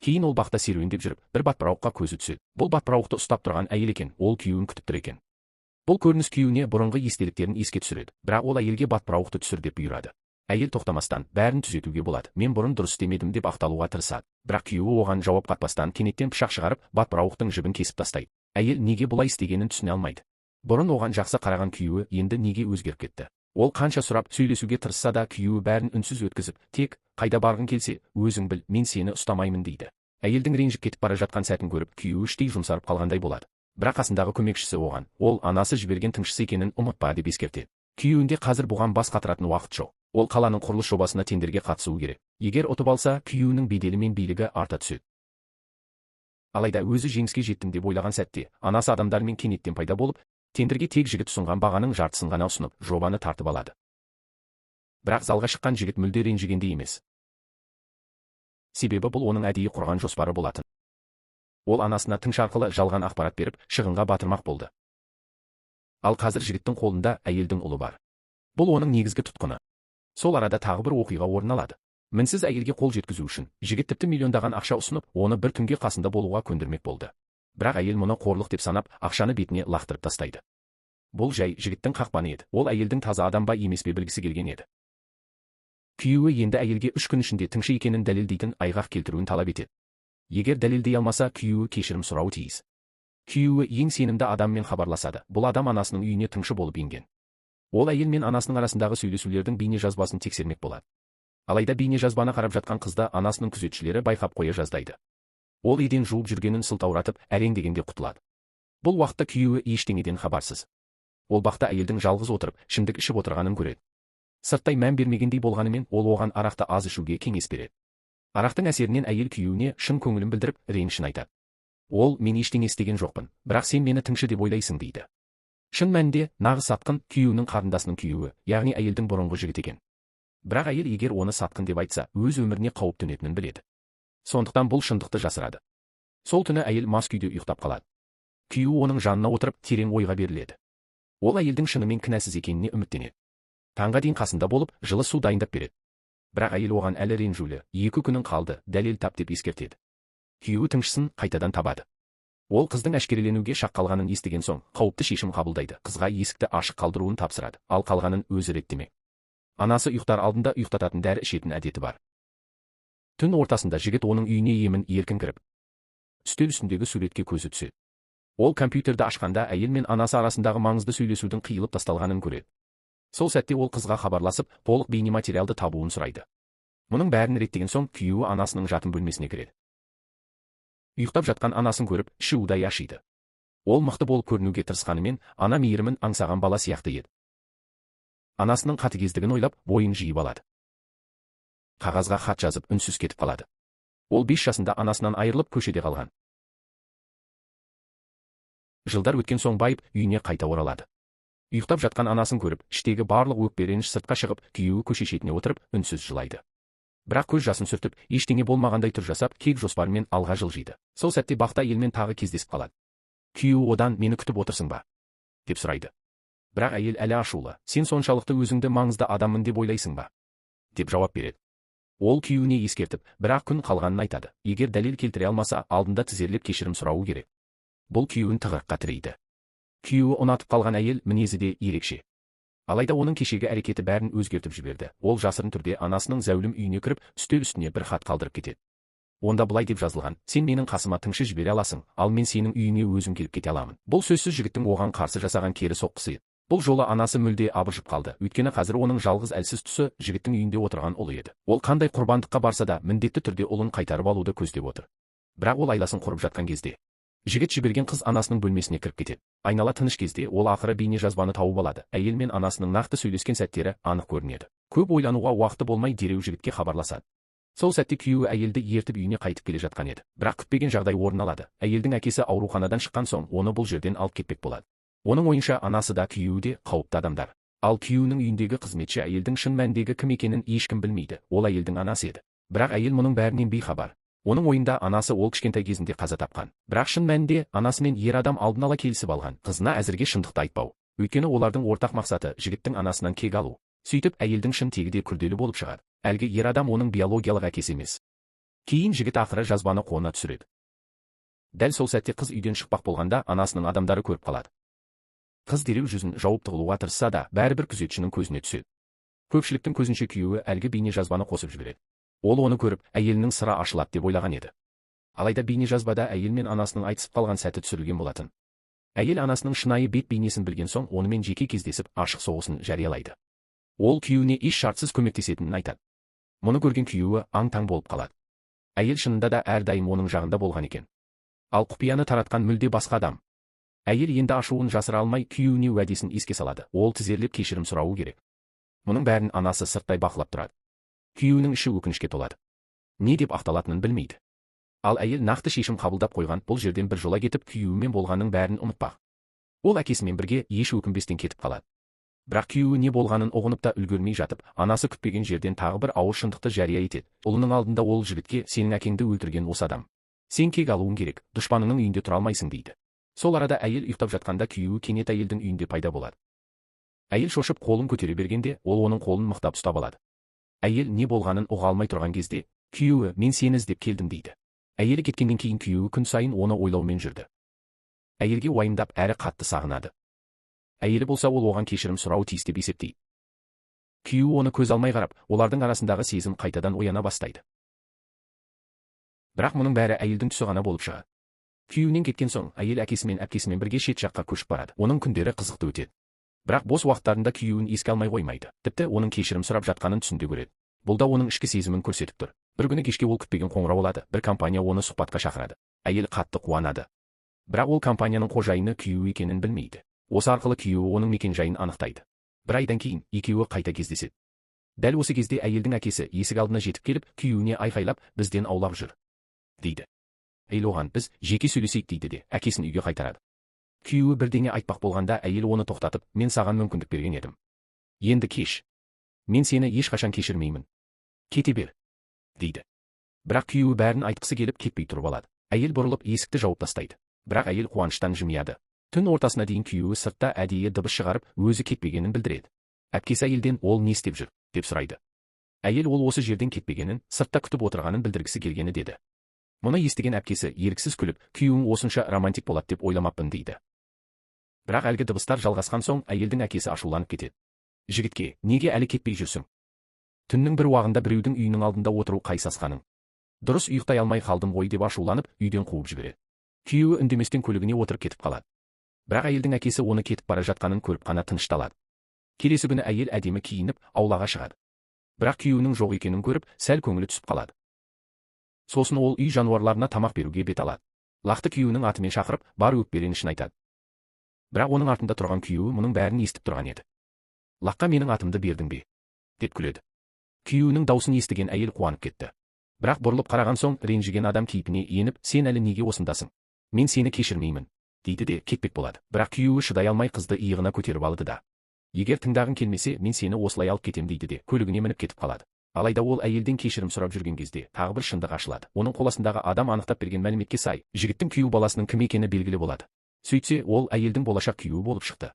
Кейін ол бақта серуендеп жүріп, бір батпырауыққа көзі түседі. Бұл батпырауықты ұстап тұрған әйел екен, ол күйеуін күтіп тұр екен. Бұл көрініс күйеуіне бұрынғы естеліктерін еске түсіреді, бірақ ол әйелге батпырауықты түсір деп бұйырады. Әйел тоқтамастан, бәрін түзетуге болады, мен бұрын дұрыс істемедім деп ақталуға тырысады. Бірақ күйеуі оған жауап қатпастан кенеттен пышақ шығарып, батпырауықтың жібін кесіп тастайды. Әйел неге бұлай істегенін түсіне алмайды. Бұрын оған жақсы қараған күйеуі енді неге өзгеріп кетті? Ол қанша сұрап сөйлесуге тырысса да күйеуі бәрін үнсіз өткізіп, тек қайда барғың келсе, өзің біл, мен сені ұстамаймын дейді. Әйелдің ренжіп кетіп бара жатқан сәтін көріп, күйеуі іштей жұмсарып қалғандай болады. Бірақ қасындағы көмекшісі оған, ол анасы жіберген тыңшысы екенін ұмытпа деп ескертеді. Күйеуінде қазір бұған бас қатыратын уақыт жоқ. Ол қаланың құрылыс жобасына тендерге қатысуы керек. Егер ұтып алса, күйеуінің беделі мен билігі арта түседі. Алайда өзі жеңіске жеттім деп ойлаған сәтте, анасы адамдармен кенеттен пайда болып, тендерге тек жігіт ұсынған бағаның жартысын ғана ұсынып, жобаны тартып алады. Бірақ залға шыққан жігіт мүлде ренжігендей емес. Себебі бұл оның әдейі құрған жоспары болатын. Ол анасына тыңшы арқылы жалған ақпарат беріп, шығынға батырмақ болды. Ал қазір жігіттің қолында әйелдің ұлы бар. Бұл оның негізгі тұтқыны. Сол арада тағы бір оқиға орын алады. Мінсіз әйелге қол жеткізу үшін жігіт тіпті миллиондаған ақша ұсынып, оны бір түнге қасында болуға көндірмек болды. Бірақ әйел мұны қорлық деп санап, ақшаны бетіне лақтырып тастайды. Бұл жай жігіттің қақпаны еді. Ол әйелдің таза адам ба емес пе білгісі келген еді. Күйеуі енді әйелге 3 күн ішінде тыңшы екенін дәлелдейтін айғақ келтіруін талап етеді. Егер дәлелдей алмаса, күйеуі кешірім сұрауы тиіс. Күйеуі ең сенімді адаммен хабарласады. Бұл адам анасының үйіне тыңшы болып енген. Ол әйел мен анасының арасындағы сөйлесулердің бейне жазбасын тексермек болады. Алайда бейне жазбаны қарап жатқан қызда анасының күзетшілері байқап қоя жаздайды. Ол еден жуып жүргенін сылтауратып, әрең дегенде құтылады. Бұл уақытта күйеуі ештеңеден хабарсыз. Ол бақта әйелдің жалғыз отырып, ішімдік ішіп отырғанын көреді. Сырттай мән бермегендей болғанымен, ол оған арақты аз ішуге кеңес береді. Арақтың әсерінен әйел күйеуіне шын көңілін білдіріп, ренішін айтады. Ол, мен ештеңе істеген жоқпын, бірақ сен мені тыңшы деп ойлайсың дейді. Шын мәнінде, нағыз сатқын күйеуінің қарындасының күйеуі, яғни әйелдің бұрынғы жігіті екен. Бірақ әйел егер оны сатқын деп айтса, өз өміріне қауіп төнетінін біледі. Сондықтан бұл шындықты жасырады. Сол түні әйел мас күйде ұйықтап қалады. Күйеуі оның жанына отырып, терең ойға беріледі. Ол әйелдің шынымен кінәсіз екеніне үміттенеді. Таңға дейін қасында болып, жылы су дайындап береді. Бірақ әйел оған әлі ренжулі, 2 күнің қалды, дәлел тап деп ескертеді. Күйеуі тыңшысын қайтадан табады. Ол қыздың әшкереленуге шақ қалғанын естіген соң, қауіпті шешім қабылдайды. Қызға есікті ашық қалдыруын тапсырады, ал қалғанын өзі реттемек. Анасы ұйықтар алдында ұйықтататын дәрі ішетін әдеті бар. Түн ортасында жігіт оның үйіне емін еркін кіріп, үстел үстіндегі суретке көзі түседі. Ол компьютерді ашқанда әйел мен анасы арасындағы маңызды сөйлесудің қиылып тасталғанын көреді. Сол сәтте ол қызға хабарласып, толық бейнематериалды табуын сұрайды. Мұның бәрін реттеген соң, күйеуі анасының жатын бөлмесіне кіреді. Ұйықтап жатқан анасын көріп, іші удай ашиды. Ол мықты болып көрінуге тырысқанымен, ана мейірімін аңсаған бала сияқты еді. Анасының қатыгездігін ойлап, бойын жиып алады. Қағазға хат жазып, үнсіз кетіп қалады. Ол 5 жасында анасынан айырылып көшеде қалған. Жылдар өткен соң байып, үйіне қайта оралады. Ұйықтап жатқан анасын көріп, іштегі барлық өкпе реніш сыртқа шығып, күйеуі көше шетіне отырып, үнсіз жылайды. Бірақ көз жасын сүртіп, ештеңе болмағандай түр жасап, кек жоспарымен алға жылжиды. Сол сәтте бақта әйелмен тағы кездесіп қалады. Күйеуі одан, мені күтіп отырсың ба? деп сұрайды. Бірақ әйел әлі ашулы, сен соншалықты өзіңді маңызды адаммын деп ойлайсың ба? деп жауап береді. Ол күйеуіне ескертіп, бірақ күн қалғанын айтады. Егер дәлел келтіре алмаса, алдында тізерлеп кешірім сұрауы керек. Бұл күйеуін тығырыққа тірейді. Күйеуі ұнатып қалған әйел мінезі де ерекше. Алайда оның кешегі әрекеті бәрін өзгертіп жіберді. Ол жасырын түрде анасының зәулім үйіне кіріп, үстел үстіне бір хат қалдырып кетеді. Онда былай деп жазылған: сен менің қасыма тыңшы жібере аласың, ал мен сенің үйіңе өзім келіп кете аламын. Бұл сөзсіз жігіттің оған қарсы жасаған кері соққысы еді. Бұл жолы анасы мүлде абыржып қалды, өйткені қазір оның жалғыз әлсіз тұсы жігіттің үйінде отырған ұлы еді. Ол қандай құрбандыққа барса да міндетті түрде ұлын қайтарып алуды көздеп отыр. Бірақ ол айласын құрып жатқан кезде жігіт жіберген қыз анасының бөлмесіне кіріп кетеді. Айнала тыныш кезде ол ақыры бейне жазбаны тауып алады. Әйел мен анасының нақты сөйлескен сәттері анық көрінеді. Көп ойлануға уақыты болмай дереу жігітке хабарласады. Сол сәтте күйеуі әйелді ертіп үйіне қайтып келе жатқан еді. Бірақ күтпеген жағдай орын алады. Әйелдің әкесі ауруханадан шыққан соң оны бұл жерден алып кетпек болады. Оның ойынша анасы да күйеуі де қауіпті адамдар. Ал күйеуінің үйіндегі қызметші әйелдің шын мәніндегі кім екенін ешкім білмейді. Ол әйелдің анасы еді. Бірақ әйел мұның бәрінен бейхабар. Оның ойында анасы ол кішкентай кезінде қаза тапқан. Бірақ шын мәнінде анасымен ер адам алдын ала келісіп алған. Қызына әзірге шындықты айтпау. Өйткені олардың ортақ мақсаты жігіттің анасынан кек алу. Сөйтіп әйелдің шын тегі де күрделі болып шығады. Әлгі ер адам оның биологиялық әкесі емес. Кейін жігіт ақыры жазбаны қолына түсіреді. Дәл сол сәтте қыз үйден шықпақ болғанда анасының адамдары көріп қалады. Қыз дереу жүзін жауып тығылуға тырысса да, бәрібір күзетшінің көзіне түседі. Көпшіліктің көзінше күйеуі әлгі бейнежазбаны қосып жібереді. Ол оны көріп, әйелінің сыры ашылады деп ойлаған еді. Алайда бейнежазбада әйел мен анасының айтысып қалған сәті түсірілген болатын. Әйел анасының шынайы бет бейнесін білген соң, онымен жеке кездесіп, ашық соғысын жариялайды. Ол күйеуіне еш шартсыз көмектесетінін айтады. Мұны көрген күйеуі аң-таң болып қалады. Әйел шынында да әрдайым оның жағында болған екен. Ал құпияны таратқан мүлде басқа адам. Әйел енді ашуын жасыра алмай, күйеуіне уәдесін еске салады. Ол тізерлеп кешірім сұрауы керек. Мұның бәрін анасы сырттай бақылап тұрады. Күйеуінің іші өкінішке толады. Не деп ақталатынын білмейді. Ал әйел нақты шешім қабылдап қойған, бұл жерден бір жола кетіп, күйеуімен болғанның бәрін ұмытпақ. Ол әкесімен бірге еш өкінбестен кетіп қалады. Бірақ күйеуі не болғанын ұғынып та үлгермей жатып, анасы күтпеген жерден тағы бір ауыр шындықты жария етеді. Ұлының алдында ол жігітке, сенің әкеңді өлтірген осы адам. Сен кек алуың керек, дұшпаныңның үйінде тұра алмайсың дейді. Сол арада әйел ұйықтап жатқанда күйеуі кенет әйелдің үйінде пайда болады. Әйел шошып қолын көтере бергенде, ол оның қолын мықтап ұстап алады. Әйел не болғанын ұға алмай тұрған кезде, күйеуі, мен сені іздеп келдім дейді. Әйелі кеткеннен кейін күйеуі күн сайын оны ойлаумен жүрді. Әйелге уайымдап әрі қатты сағынады. Әйелі болса, ол оған кешірім сұрауы тиіс деп есептейді. Күйеуі оны көз алмай қарап, олардың арасындағы сезім қайтадан ояна бастайды. Бірақ мұның бәрі әйелдің түсі ғана болып шығады. Күйеуінен кеткен соң, әйел әкесімен әпкесімен бірге шет жаққа көшіп барады. Оның күндері қызықты өтеді. Бірақ бос уақыттарында күйеуін еске алмай қоймайды. Тіпті оның кешірім сұрап жатқанын түсінде көреді. Бұл да оның ішкі сезімін көрсетіп тұр. Бір күні кешке ол күтпеген қоңырау алады. Бір компания оны сұхбатқа шақырады. Әйел қатты қуанады. Бірақ ол компанияның қожайыны күйеуі екенін білмейді. Осы арқылы күйеуі оның мекен-жайын анықтайды. Бір айдан кейін екеуі қайта кездеседі. Дәл осы кезде әйелдің әкесі есік алдына жетіп келіп, күйеуіне айқайлап, бізден аулақ жүр, дейді. Әйел оған, біз жеке сөйлесейік дейді де, әкесін үйге қайтарады. Күйеуі бірдеңе айтпақ болғанда, әйел оны тоқтатып, мен саған мүмкіндік берген едім. Енді кеш. Мен сені ешқашан кешірмеймін. Кете бер, дейді. Бірақ күйеуі бәрін айтқысы келіп кетпей тұрып алады. Әйел бұрылып есікті жауып тастайды. Бірақ әйел қуаныштан жымияды. Түн ортасына дейін күйеуі сыртта әдейі дыбыс шығарып, өзі кетпегенін білдіреді. Әпкесі әйелден, ол не істеп жүр, деп сұрайды. Әйел ол осы жерден кетпегенін, сыртта күтіп отырғанын білдіргісі келгені деді. Мұны естіген әпкесі еріксіз күліп, күйеуің осынша романтик болады деп ойламаппын дейді. Бірақ әлгі дыбыстар жалғасқан соң, әйелдің әкесі ашуланып кетеді. Жігітке, неге әлі кетпей жүрсің? Түннің бір уағында біреудің үйінің алдында отыру қайсасқаның. Дұрыс ұйықтай алмай қалдым ғой деп ашуланып, үйден қуып жібереді. Күйеуі үндеместен көлігіне отырып кетіп қалады. Бірақ әйелдің әкесі оны кетіп бара жатқанын көріп қана тынышталады. Келесі күні әйел әдемі киініп, аулаға шығады. Бірақ күйеуінің жоқ екенін көріп, сәл көңілі түсіп қалады. Сосын ол үй жануарларына тамақ беруге бет алады. Лақты күйеуінің атымен шақырып, бар өкпеленішін айтады. Бірақ оның артында тұрған күйеуі мұның бәрін естіп тұрған еді. Лаққа менің атымды бердің бе? Деп күледі. Күйеуінің даусын естіген әйел қуанып кетті. Бірақ бұрылып қараған соң, ренжіген адам кейпіне еніп, сен әлі неге осындасың? Мен сені кешірмеймін, дейді де кетпек болады. Бірақ күйеуі шыдай алмай қызды иығына көтеріп алды да. Егер тыңдағың келмесе, мен сені осылай алып кетем дейді де, көлігіне мініп кетіп қалады. Алайда ол әйелден кешірім сұрап жүрген кезде, тағы бір шындық ашылады. Оның қоластындағы адам анықтап берген мәліметке сай, жігіттің күйеу баласының кім екені белгілі болады. Сөйтсе, ол әйелдің болашақ күйеуі болып шықты.